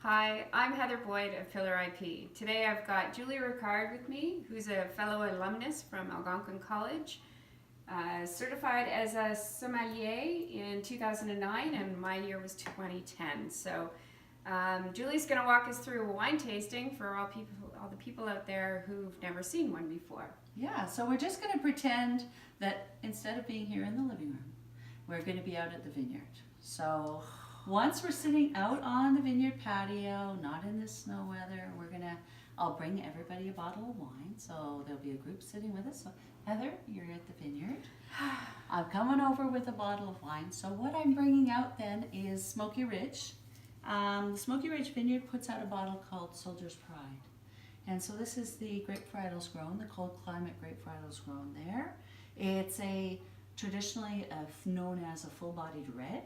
Hi, I'm Heather Boyd of Pillar IP. Today I've got Julie Ricard with me, who's a fellow alumnus from Algonquin College, certified as a sommelier in 2009, and my year was 2010. So Julie's going to walk us through a wine tasting for all the people out there who've never seen one before. Yeah, so we're just going to pretend that instead of being here in the living room, we're going to be out at the vineyard. So once we're sitting out on the vineyard patio, not in the snow weather, I'll bring everybody a bottle of wine. So there'll be a group sitting with us. So Heather, you're at the vineyard. I'm coming over with a bottle of wine. So what I'm bringing out then is Smokie Ridge. The Smokie Ridge Vineyard puts out a bottle called Soldier's Pride. And so this is the grape varietals grown, the cold climate grape varietals grown there. It's traditionally known as a full-bodied red.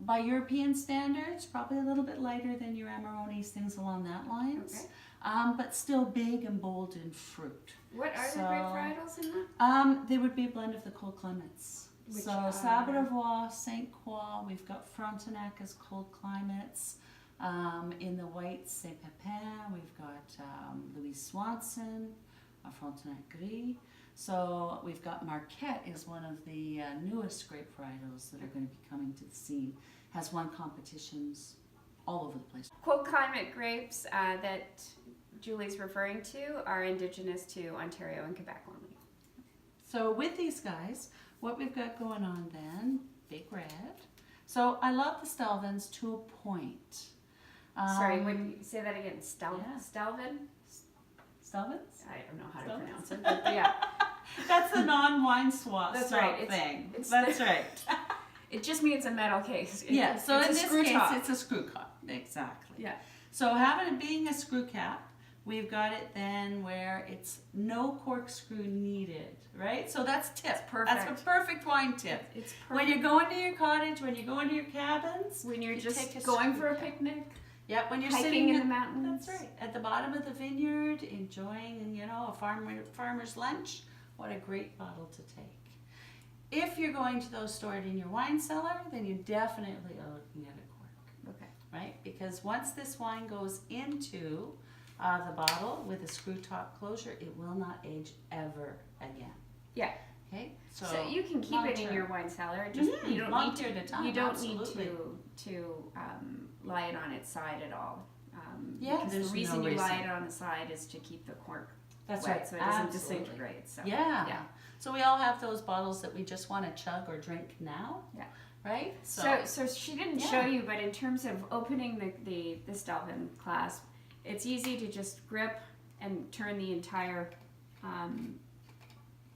By European standards, probably a little bit lighter than your Amarones, things along that lines. Okay. But still big and bold in fruit. What are the grape varietals in that? They would be a blend of the cold climates. So Sabouravois, Saint Croix, we've got Frontenac as cold climates. In the white, Saint Pepin, we've got Louis Swanson, Frontenac Gris. So we've got Marquette is one of the newest grape varietals that are going to be coming to the scene. Has won competitions all over the place. Cold climate grapes that Julie's referring to are indigenous to Ontario and Quebec only. So with these guys, what we've got going on then, big red. So I love the Stelvins to a point. Sorry, would you say that again? Stelvin? Stelvins? I don't know how to pronounce it, but yeah. That's the non-wine swap That's right. thing. That's right. It just means a metal case. So in this case, top. it's a screw cap. Exactly. Yeah. So having it being a screw cap, we've got it then where it's no corkscrew needed, right? So that's tip. It's perfect. That's a perfect wine tip. It's perfect. When you're going to your cottage, when you're going to your cabins. When you're just going for a picnic. Yep, when you're hiking sitting in the mountains. That's right. At the bottom of the vineyard, enjoying, a farmer's lunch. What a great bottle to take. If you're going to those stored in your wine cellar, then you definitely are looking at a cork. Okay. Right? Because once this wine goes into the bottle with a screw top closure, it will not age ever again. Yeah. Okay. So you can keep it in your wine cellar. Just you don't need to. You don't need to lie it on its side at all. Because the reason you lie it on the side is to keep the cork wet, right. So it doesn't disintegrate. So yeah. So we all have those bottles that we just want to chug or drink now. Yeah. Right. So she didn't show you, but in terms of opening the Stelvin clasp, it's easy to just grip and turn the entire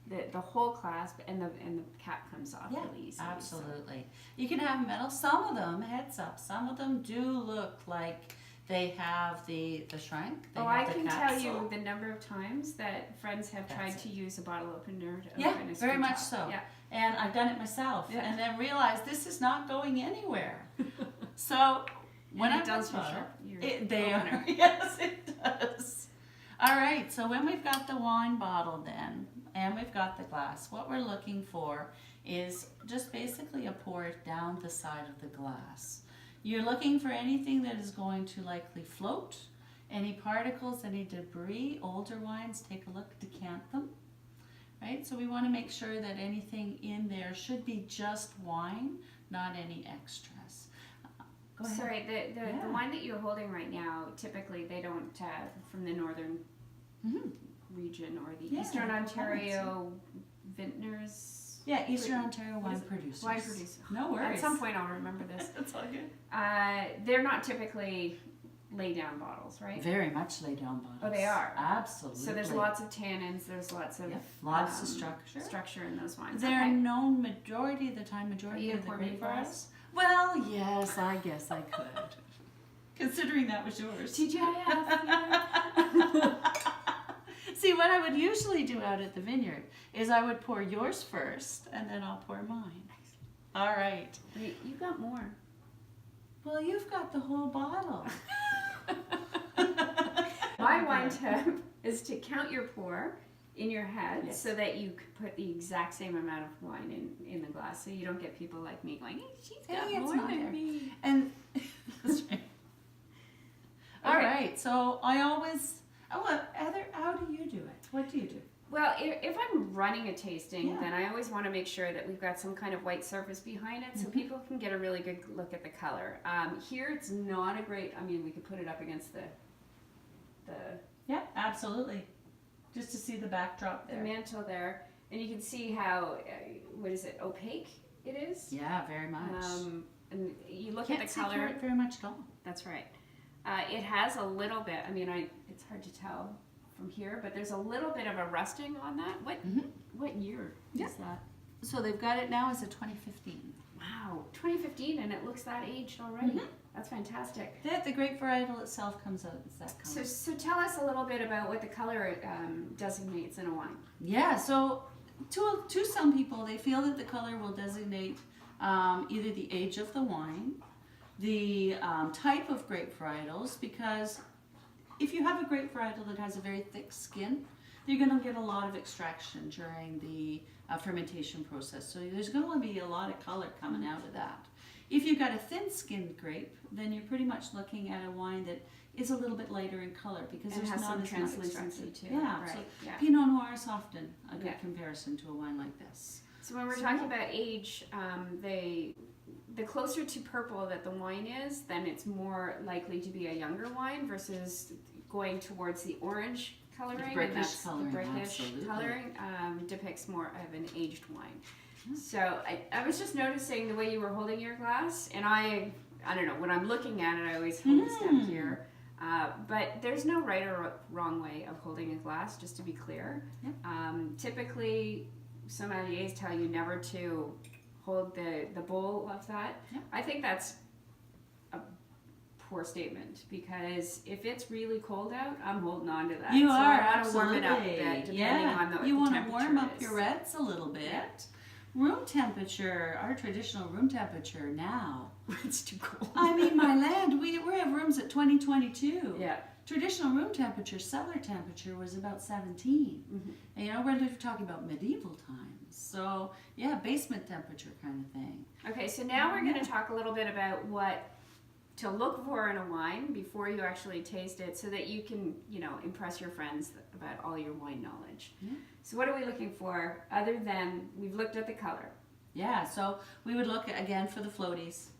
the whole clasp, and the cap comes off really easily. Absolutely. You can have metal. Some of them, heads up, some of them do look like they have the shrink. I can tell you the number of times that friends have tried to use a bottle opener to open a screw very much top. so. Yeah. And I've done it myself, and then realized this is not going anywhere. So when it does for sure. They are. Yes, it does. All right. So when we've got the wine bottle then, and we've got the glass, what we're looking for is just basically a pour it down the side of the glass. You're looking for anything that is going to likely float, any particles, any debris. Older wines, take a look, decant them. Right? So we want to make sure that anything in there should be just wine, not any extras. Go ahead. Sorry, the wine that you're holding right now, typically they don't, from the northern region or the Eastern Ontario vintners. Yeah, Eastern Ontario wine producers. Wine producers. No worries. At some point I'll remember this. That's all good. They're not typically lay down bottles, right? Very much lay down bottles. Oh, they are? Absolutely. So there's lots of tannins, there's lots of lots of structure in those wines. They're known majority of the time, majority of the grape varieties. Well, yes, I guess I could. Considering that was yours. TGIF. See, what I would usually do out at the vineyard is I would pour yours first, and then I'll pour mine. All right. Wait, you got more. Well, you've got the whole bottle. My wine tip is to count your pour in your head so that you could put the exact same amount of wine in the glass, so you don't get people like me going, hey, she's got more than me. And that's right. So I always, Heather, how do you do it? What do you do? Well, if I'm running a tasting, Yeah. then I always want to make sure that we've got some kind of white surface behind it so people can get a really good look at the color. Here it's not a great, I mean, we could put it up against the Yeah, absolutely. Just to see the backdrop there. mantle there, and you can see how, what is it, opaque it is? Yeah, very much. And you look Can't at the see color. through it very much at all. That's right. It has a little bit, I mean, it's hard to tell from here, but there's a little bit of a rusting on that. What year Yeah. is that? So they've got it now as a 2015. Wow, 2015, and it looks that aged already. That's fantastic. The grape varietal itself comes out as that color. So tell us a little bit about what the color designates in a wine. Yeah, so to some people, they feel that the color will designate either the age of the wine, the type of grape varietals, because if you have a grape varietal that has a very thick skin, you're going to get a lot of extraction during the fermentation process. So there's going to be a lot of color coming out of that. If you've got a thin-skinned grape, then you're pretty much looking at a wine that is a little bit lighter in color because And there's has not some as much translucency extraction. too. Yeah, Right, so yeah. Pinot Noir is often a good Yeah. comparison to a wine like this. So when we're talking about age, the closer to purple that the wine is, then it's more likely to be a younger wine versus going towards the orange coloring. brickish and that's coloring, the brickish absolutely. coloring depicts more of an aged wine. So I was just noticing the way you were holding your glass, and I don't know, when I'm looking at it, I always hold a step here. But there's no right or wrong way of holding a glass, just to be clear. Typically, sommeliers tell you never to hold the bowl of that. I think that's a poor statement, because if it's really cold out, I'm holding on to that. You so are, I want to warm it up a absolutely. bit, depending on the You what the want to warm temperature up is. your reds a little bit. Yeah. Room temperature, our traditional room temperature now. It's too cold. I mean, my land, we have rooms at 2022. Yeah. Traditional room temperature, cellar temperature was about 17. And, you know, we're talking about medieval times. So, yeah, basement temperature kind of thing. Okay, so now we're going to talk a little bit about what to look for in a wine before you actually taste it, so that you can, you know, impress your friends about all your wine knowledge. So what are we looking for other than we've looked at the color? Yeah, so we would look again for the floaties.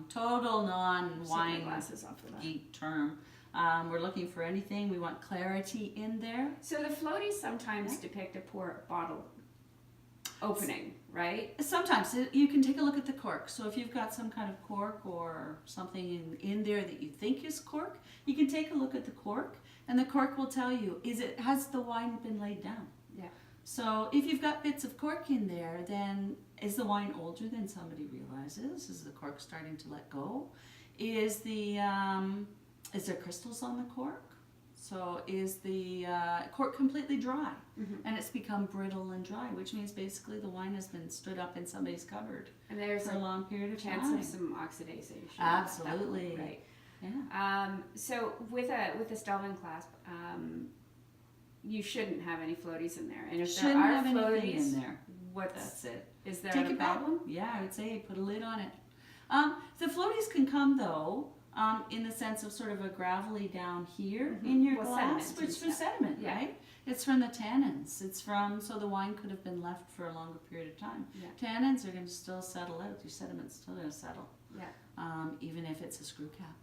Total non-wine glasses off of that. geek term. We're looking for anything. We want clarity in there. So the floaties sometimes depict a poor bottle opening, right? Sometimes you can take a look at the cork. So if you've got some kind of cork or something in there that you think is cork, you can take a look at the cork, and the cork will tell you, has the wine been laid down? Yeah. So if you've got bits of cork in there, then is the wine older than somebody realizes? Is the cork starting to let go? Is there crystals on the cork? So is the cork completely dry? And it's become brittle and dry, which means basically the wine has been stood up in somebody's cupboard And there's for a long period of chance time. of some oxidation. Absolutely. Right. Yeah. So with a Stelvin clasp, you shouldn't have any floaties in there. And if Shouldn't there are have anything floaties, in there. that's it. Is there Take a it back. problem? Yeah, I would say put a lid on it. The floaties can come though in the sense of sort of a gravelly down here in your Well, glass, sediment which and for stuff. sediment, Yeah. right? It's from the tannins. It's from, so the wine could have been left for a longer period of time. Yeah. Tannins are going to still settle out. Your sediment's still going to settle, Yeah. even if it's a screw cap.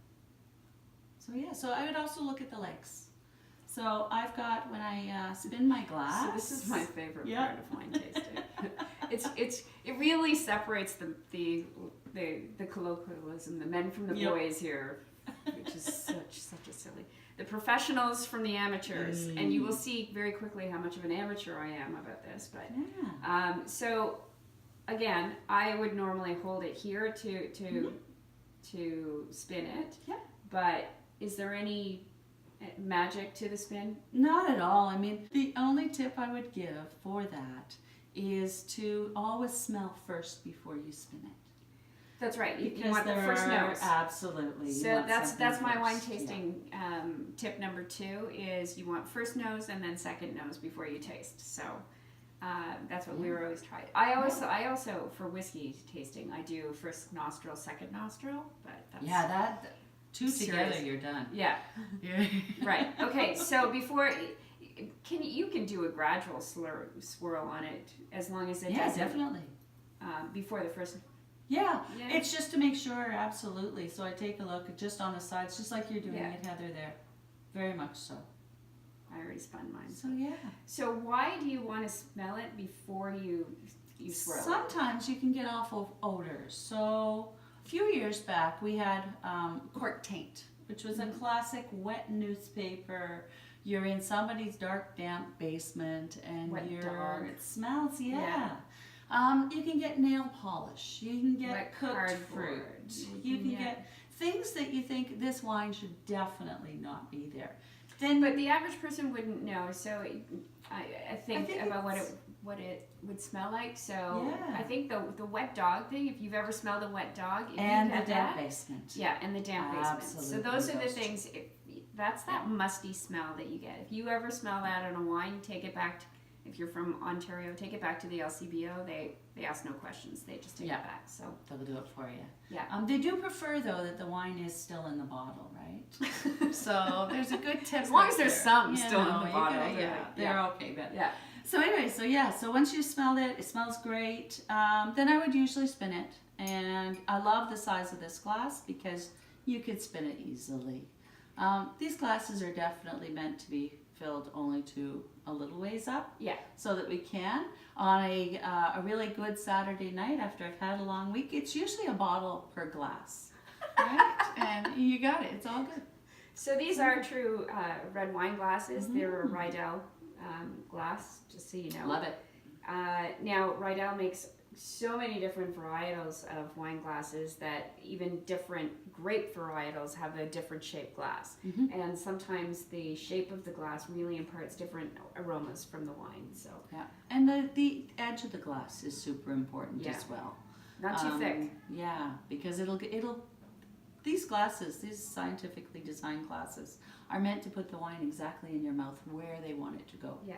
So yeah, so I would also look at the legs. So I've got, when I spin my glass. So this is my favorite Yeah. part of wine tasting. It really separates the colloquialism, the men from the Yep. boys here, which is such a silly. The professionals from the amateurs, and you will see very quickly how much of an amateur I am about this. But Yeah. so again, I would normally hold it here to spin it. Yeah. But is there any magic to the spin? Not at all. I mean, the only tip I would give for that is to always smell first before you spin it. That's right. You Because want the there first are, nose. absolutely. you So want that's something my wine first. tasting tip number 2 is you want first nose and then second nose before you taste. So that's what we were always trying. I also for whiskey tasting I do first nostril, second nostril, but that's Yeah, that Two together, serious. you're done. Yeah. Right. Okay. So before, you can do a gradual swirl on it as long as it doesn't. Definitely. Before the first. Yeah, Yeah. it's just to make sure, absolutely. So I take a look just on the sides, just like you're doing Yeah. it, Heather, there. Very much so. I already spun mine. So yeah. So why do you want to smell it before you swirl? Sometimes you can get awful odors. So a few years back we had cork taint, which was a classic wet newspaper. You're in somebody's dark, damp basement and Wet dog. it smells, Yeah. You can get nail polish. You can get Wet cooked cardboard. fruit. You can get things that you think this wine should definitely not be there. Then, But the average person wouldn't know. So I think about it's- what it would smell like. So Yeah. I think the wet dog thing. If you've ever smelled a wet dog, if and you the had damp that, basement. yeah, and the damp basement. So Absolutely, those are the those two. things. That's that musty smell that you get. If you ever smell that in a wine, take it back. If you're from Ontario, take it back to the LCBO. They ask no questions. They just take it back. So They'll do it for you. yeah. They do prefer though that the wine is still in the bottle, right? So there's a good tip. As long right as there's there. some You still in know, the you bottle, gotta- they're yeah, like- they're okay. But Yeah. so anyway, so once you smelled it, it smells great. Then I would usually spin it, and I love the size of this glass because you could spin it easily. These glasses are definitely meant to be filled only to a little ways up. Yeah. So that we can on a really good Saturday night after I've had a long week. It's usually a bottle per glass, right? And you got it. It's all good. So these are true red wine glasses. They're a Mhm. Rydell glass, just so you know. Love it. Now, Rydell makes so many different varietals of wine glasses that even different grape varietals have a different shaped glass. Mhm. And sometimes the shape of the glass really imparts different aromas from the wine. So Yeah, and the edge of the glass is super important Yeah. as well. not too thick. Yeah, because it'll these glasses, these scientifically designed glasses, are meant to put the wine exactly in your mouth where they want it to go. Yeah.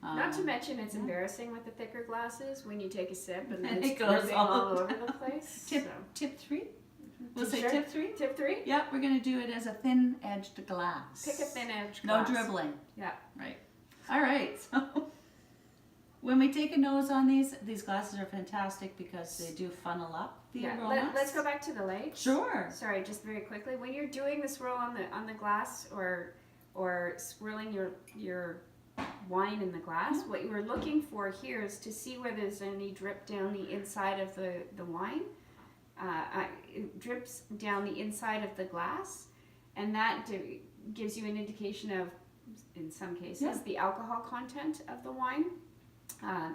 Not to Um, mention it's yeah. embarrassing with the thicker glasses when you take a sip and then And it's it goes dripping all all over the place. Tip So. tip 3. We'll say Sure. tip 3. Tip 3? Yeah, we're gonna do it as a thin-edged glass. Pick a thin edge No glass. dribbling. Yeah. Right. All right. So when we take a nose on these glasses are fantastic because they do funnel up the Yeah. aromas. Let's go back to the legs. Sure. Sorry, just very quickly. When you're doing the swirl on the glass or swirling your wine in the glass, what you are looking for here is to see whether there's any drip down the inside of the wine. It drips down the inside of the glass, and that gives you an indication of, in some cases, the alcohol content of the wine.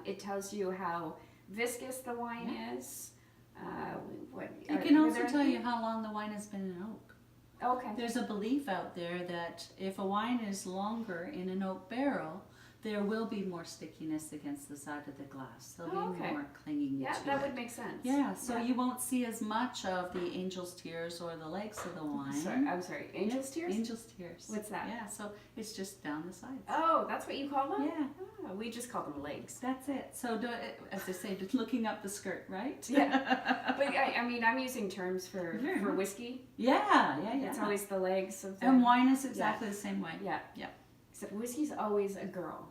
It tells you how viscous the wine is. It can also tell you how long the wine has been in oak. Okay. There's a belief out there that if a wine is longer in an oak barrel, there will be more stickiness against the side of the glass. There'll be Okay. more clinging Yeah, to that it. would make sense. Yeah, so you won't see as much of the angel's tears or the legs of the wine. I'm sorry. Angel's tears? Angel's tears. What's that? Yeah, so it's just down the sides. Oh, that's what you call them? Yeah, Oh, we just call them legs. that's it. So, as I say, just looking up the skirt, right? Yeah. But I mean, I'm using terms for Very much. whiskey. yeah. It's always the legs of the... And wine is exactly the same way. Yeah. Yeah. Except whiskey's always a girl.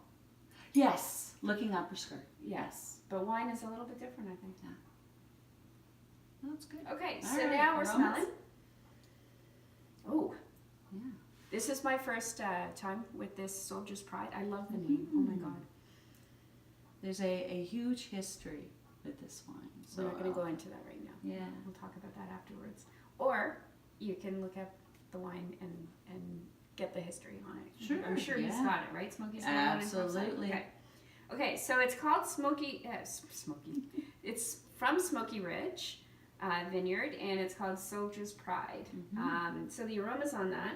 Yes, looking up her skirt. Yes. But wine is a little bit different, I think. Well, that's good. Okay, All so right, now we're aromas? smelling. Oh, Yeah. this is my first time with this Soldier's Pride. I love the name. Oh my God. There's a huge history with this wine. So We're not going to go into that right now. Yeah. We'll talk about that afterwards. Or you can look up the wine and get the history on it. Sure, I'm sure he's yeah. got it, right? Smokie's got it on his website? Absolutely. Okay. Okay, so it's called Smokie. It's from Smokie Ridge Vineyard, and it's called Soldier's Pride. So the aromas on that,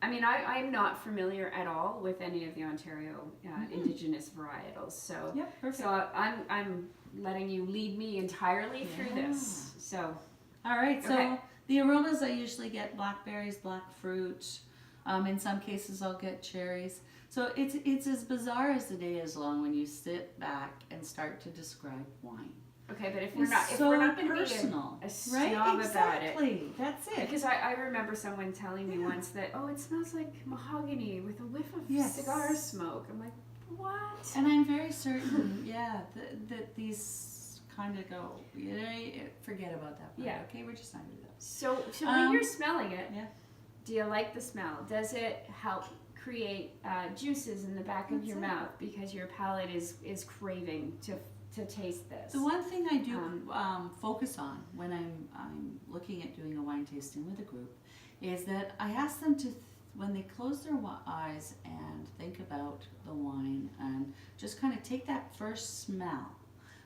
I'm not familiar at all with any of the Ontario Indigenous varietals. So, Yep, perfect. so I'm letting you lead me entirely through this. So, All right, so Okay. the aromas I usually get blackberries, black fruit. In some cases I'll get cherries. So it's as bizarre as the day is long when you sit back and start to describe wine. Okay, but if is we're not so going to be personal, a snob right? about it. Exactly. That's it. Because I remember someone telling me once that, oh, it smells like mahogany with a whiff of Yes. cigar smoke. I'm like, what? And I'm very certain, that these kind of go, forget about that. Yeah. Okay, we're just not going to do that. So when you're smelling it, Yeah. do you like the smell? Does it help create juices in the back of your mouth because your palate is craving to taste this? The one thing I do focus on when I'm looking at doing a wine tasting with a group is that I ask them to, when they close their eyes and think about the wine and just kind of take that first smell,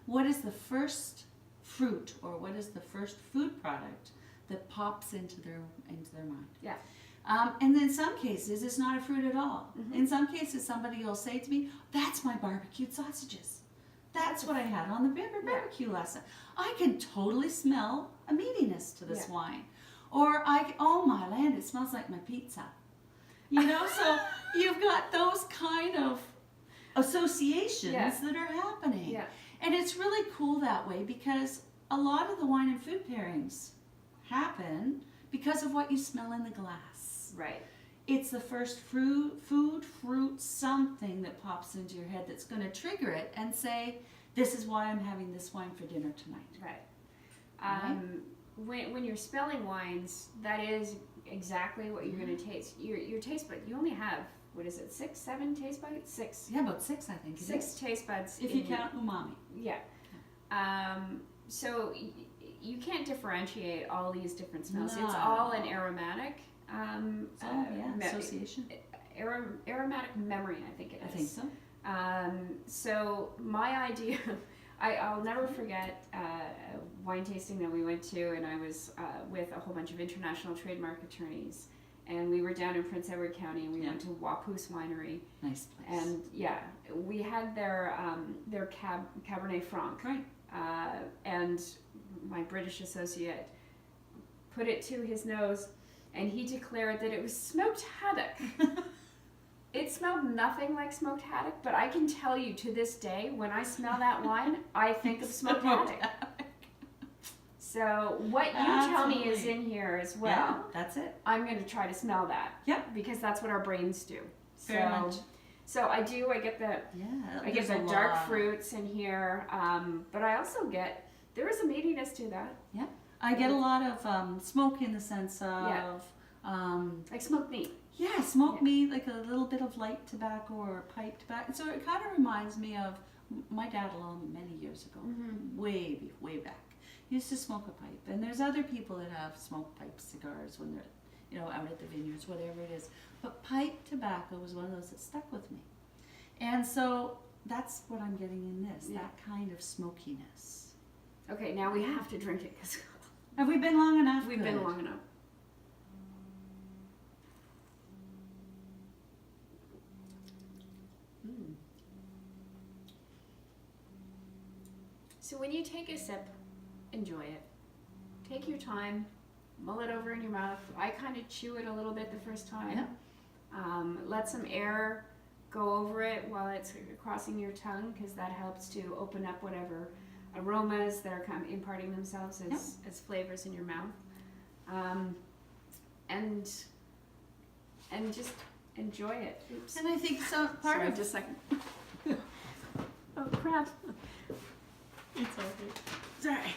what is the first fruit or what is the first food product that pops into their mind? Yeah. And in some cases, it's not a fruit at all. Mm-hmm. In some cases, somebody will say to me, that's my barbecued sausages. That's what I had on the barbecue last night. I can totally smell a meatiness to this wine. Or, oh my land, it smells like my pizza. You know, so you've got those kind of associations that are happening. Yeah. And it's really cool that way because a lot of the wine and food pairings happen because of what you smell in the glass. Right. It's the first fruit, something that pops into your head that's going to trigger it and say, this is why I'm having this wine for dinner tonight. Right. When you're smelling wines, that is exactly what you're going to taste. Your taste bud, you only have, what is it, 6, 7 taste buds? 6. Yeah, about 6, I think. 6 taste buds. If you count umami. Yeah. So you can't differentiate all these different smells. No. It's all an aromatic Association. Aromatic memory, I think it is. I think so. So my idea, I'll never forget a wine tasting that we went to, and I was with a whole bunch of international trademark attorneys, and we were down in Prince Edward County, and we went to Wapoose Winery. Nice place. And we had their Cabernet Franc. Right. And my British associate put it to his nose, and he declared that it was smoked haddock. It smelled nothing like smoked haddock, but I can tell you to this day, when I smell that wine, I think of smoked haddock. So what you tell me is in here as well. Yeah, that's it. I'm going to try to smell that. Yep. Because that's what our brains do. Very much. So I get the dark fruits in here, but I also get, there is a meatiness to that. Yeah. I get a lot of smoke in the sense of like smoked meat. Yeah, smoked meat, like a little bit of light tobacco or pipe tobacco. So it kind of reminds me of my dad alone many years ago, way back. He used to smoke a pipe, and there's other people that have smoked pipe cigars when they're, out at the vineyards, whatever it is. But pipe tobacco was one of those that stuck with me, and so that's what I'm getting in this, that kind of smokiness. Okay, now we have to drink it. Cause have we been long enough? We've been long enough. So when you take a sip, enjoy it. Take your time, mull it over in your mouth. I kind of chew it a little bit the first time. Yeah. Let some air go over it while it's crossing your tongue, because that helps to open up whatever aromas that are kind of imparting themselves as flavors in your mouth. And just enjoy it. Oops. And I think so. Just a second. Oh crap. It's okay. Sorry.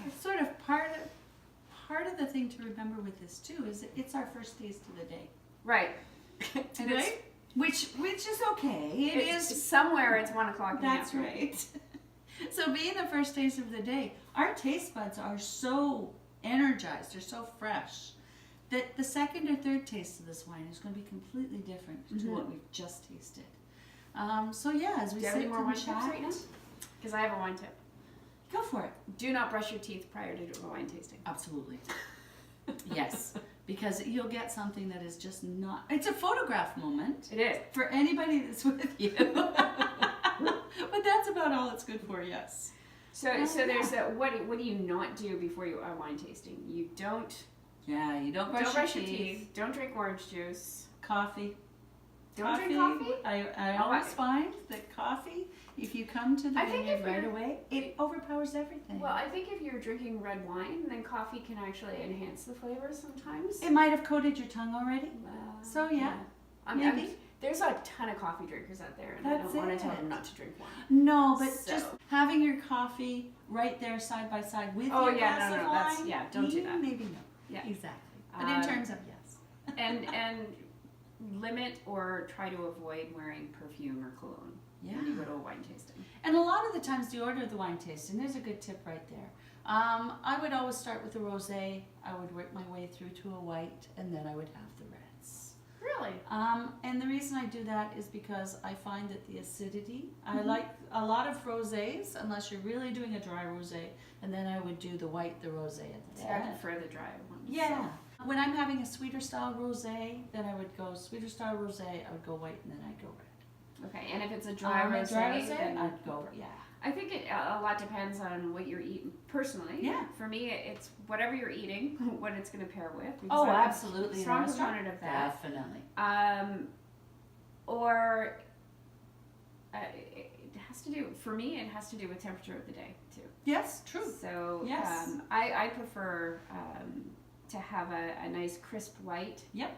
It's sort of part of the thing to remember with this too is that it's our first taste of the day. Right. Right? Which is okay. It is somewhere. It's 1 o'clock. That's right. So being the first taste of the day, our taste buds are so energized, they're so fresh, that the second or third taste of this wine is going to be completely different to what we've just tasted. So yeah, as we Do you have sit any more and wine tips chat, right now? Because I have a wine tip. Go for it. Do not brush your teeth prior to doing a wine tasting. Absolutely. Yes, because you'll get something that is just not. It's a photograph moment. It is. For anybody that's with you. But that's about all it's good for, yes. So there's a, what do you not do before you are wine tasting? You don't. Yeah, you don't brush your teeth. Don't drink orange juice. Coffee. Don't drink coffee? I always find that coffee if you come to the I think vineyard if right you're- away, it overpowers everything. Well, I think if you're drinking red wine, then coffee can actually enhance the flavor sometimes. It might have coated your tongue already. So, yeah, maybe. There's a ton of coffee drinkers out there, and I That's don't want to tell it. them not to drink wine. No, but So- just having your coffee right there side by side with Oh, your yeah, glass no, of no, wine. that's- yeah, don't do that. Maybe no. Yeah. Exactly. But in terms of yes. And limit or try to avoid wearing perfume or cologne when you go to a wine tasting. And a lot of the times the order of the wine tasting, there's a good tip right there. I would always start with a rosé. I would work my way through to a white, and then I would have the reds. Really? And the reason I do that is because I find that the acidity, I like a lot of rosés, unless you're really doing a dry rosé, and then I would do the white, the rosé at the Yeah, I end. prefer the dry ones. Yeah. When I'm having a sweeter style rosé, then I would go sweeter style rosé, I would go white, and then I'd go red. Okay, and if it's a dry A rosé, then I'd go, yeah. I think it a lot depends on what you're eating. Personally, Yeah. For me, it's whatever you're eating, what it's going to pair with. because Oh, I'm a absolutely. in a strong restaurant. proponent of that. Definitely. Or it has to do, for me, it has to do with temperature of the day too. Yes, true. So Yes. I prefer to have a nice crisp white. Yep.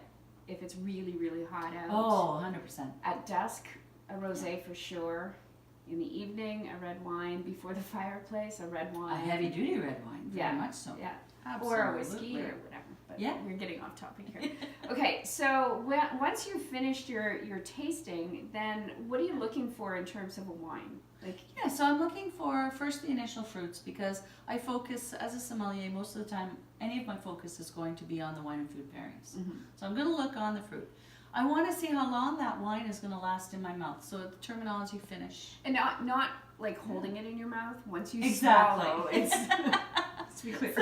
If it's really, really hot out. Oh, 100%. At dusk, a rosé for sure. In the evening, a red wine. Before the fireplace, a red A wine. heavy duty red wine, very Yeah. much so. Yeah. Absolutely. Or a whiskey or whatever. But Yeah. we're getting off topic here. Okay, so once you've finished your tasting, then what are you looking for in terms of a wine? Like, Yeah, so I'm looking for first the initial fruits because I focus as a sommelier most of the time. Any of my focus is going to be on the wine and food pairings. So I'm going to look on the fruit. I want to see how long that wine is going to last in my mouth. So the terminology finish. and not like holding it in your mouth once you Exactly. swallow. It's let's be clear.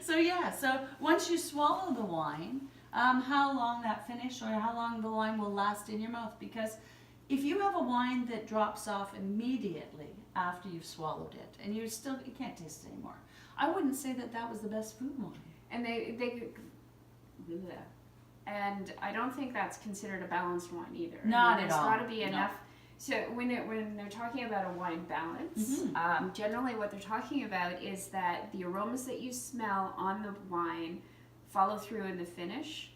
So yeah, so once you swallow the wine, how long that finish or how long the wine will last in your mouth, because if you have a wine that drops off immediately after you've swallowed it and you can't taste it anymore, I wouldn't say that was the best food wine. And bleh. And I don't think that's considered a balanced wine either. Not at There's all. got to be No. enough. So when they're talking about a wine balance, generally what they're talking about is that the aromas that you smell on the wine follow through in the finish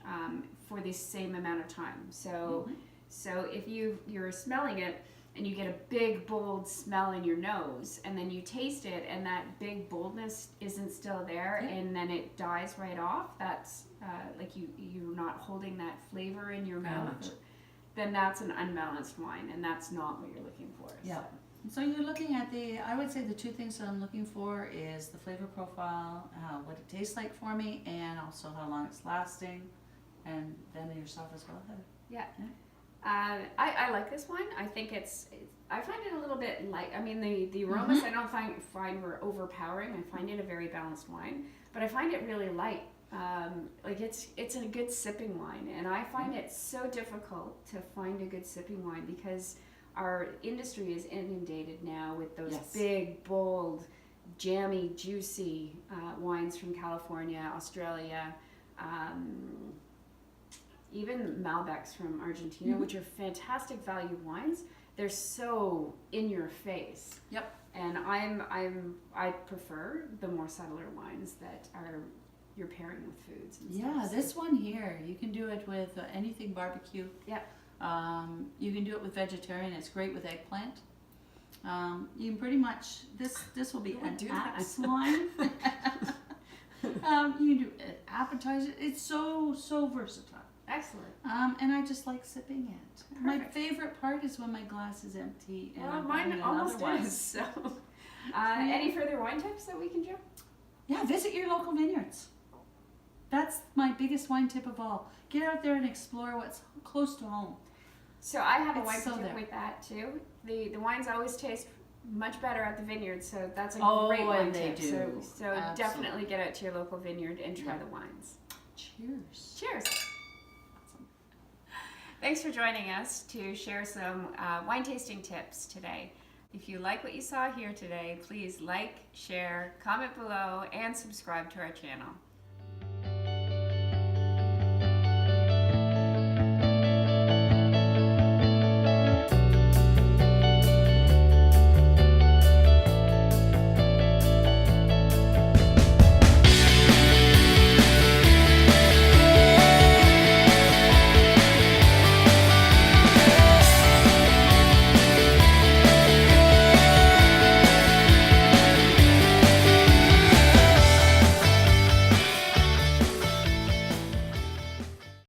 for the same amount of time. So if you're smelling it and you get a big bold smell in your nose, and then you taste it and that big boldness isn't still there, and then it dies right off, that's like you're not holding that flavor in your mouth, then that's an unbalanced wine, and that's not what you're looking for. Yeah. So you're looking at I would say the two things that I'm looking for is the flavor profile, what it tastes like for me, and also how long it's lasting, and then yourself as well, Heather. Yeah. I like this wine. I think I find it a little bit light. I mean, the aromas I don't find were overpowering. I find it a very balanced wine, but I find it really light. Like it's a good sipping wine, and I find it so difficult to find a good sipping wine because our industry is inundated now with those big, bold, jammy, juicy wines from California, Australia, even Malbecs from Argentina, which are fantastic value wines. They're so in your face. Yep. And I prefer the more subtler wines that you're pairing with foods and Yeah, stuff. this one here, you can do it with anything barbecue. Yep. You can do it with vegetarian. It's great with eggplant. You can pretty much this will be an axe wine. You can do an appetizer. It's so versatile. Excellent. And I just like sipping it. Perfect. My favorite part is when my glass is empty and Well, I'm mine having almost another one. is. So, any further wine tips that we can do? Yeah, visit your local vineyards. That's my biggest wine tip of all. Get out there and explore what's close to home. So I have a It's wine so tip there. with that too. The wines always taste much better at the vineyard, so that's a Oh, great wine and they tip. do. So Absolutely. definitely get out to your local vineyard and try the wines. Cheers. Cheers. Thanks for joining us to share some wine tasting tips today. If you like what you saw here today, please like, share, comment below, and subscribe to our channel.